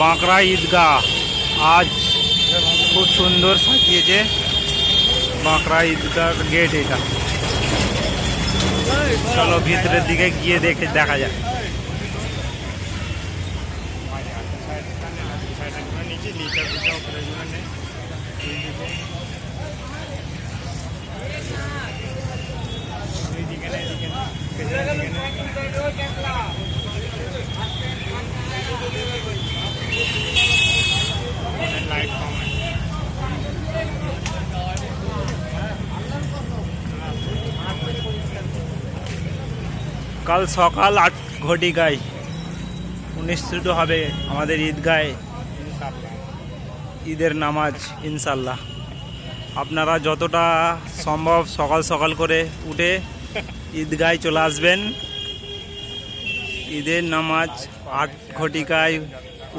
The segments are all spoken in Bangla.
বাঁকড়া ঈদগাহ আজ খুব সুন্দর সাজিয়েছে। বাঁকড়া ঈদগাহ গেট এটা। চলো ভিতরের দিকে গিয়ে দেখা যাক। কাল সকাল 8 ঘটিকায় অনুষ্ঠিত হবে আমাদের ঈদগাহে ঈদের নামাজ ইনশাল্লাহ। আপনারা যতটা সম্ভব সকাল সকাল করে উঠে ঈদগাহে চলে আসবেন। ঈদের নামাজ 8 ঘটিকায়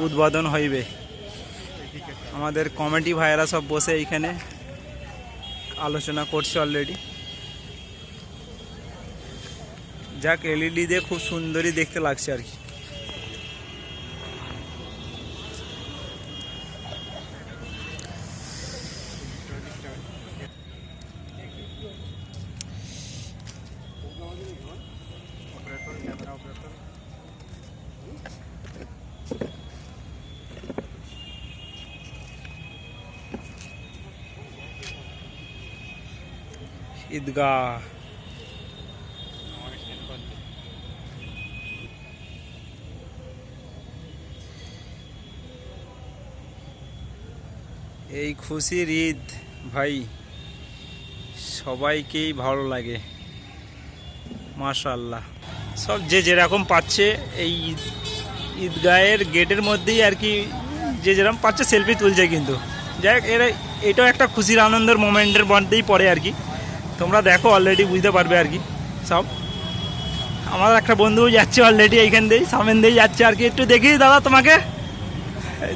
উদ্বোধন হইবে। আমাদের কমিটি ভাইয়েরা সব বসে এইখানে আলোচনা করছে অলরেডি। যাক, এলইডি দিয়ে খুব সুন্দরই দেখতে লাগছে আর কি। ঈদগাহ এই খুশির ঈদ ভাই সবাইকেই ভালো লাগে মাশাআল্লাহ। সব যে যেরকম পাচ্ছে এই ঈদগাহের গেটের মধ্যেই আর কি, যে যেরকম পাচ্ছে সেলফি তুলছে। কিন্তু যাই হোক, এটাও একটা খুশির আনন্দের মোমেন্টের মধ্যেই পড়ে আর কি। তোমরা দেখো অলরেডি বুঝতে পারবে আর কি। সব আমার একটা বন্ধু যাচ্ছে অলরেডি এইখান দিয়েই, সামনে দিয়েই যাচ্ছে আর কি। একটু দেখি দাদা তোমাকে,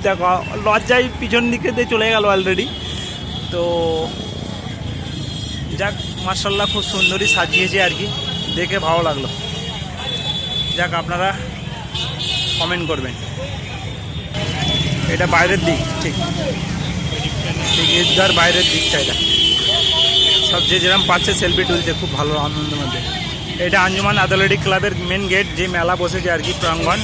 দেখো লজ্জায় পিছন দিকে দিয়ে চলে গেল অলরেডি। তো যাক, মার্শাল্লাহ খুব সুন্দরই সাজিয়েছে আর কি, দেখে ভালো লাগলো। যাক, আপনারা কমেন্ট করবেন। এটা বাইরের দিক, ঠিক ঠিক ঈদগার বাইরের দিকটা এটা। সব যে যেরকম পাচ্ছে সেলফি তুলছে, খুব ভালো আনন্দের মধ্যে। এটা আঞ্জুমান অ্যাথলেটিক ক্লাবের মেন গেট, যে মেলা বসেছে আর কি, প্রাঙ্গণ।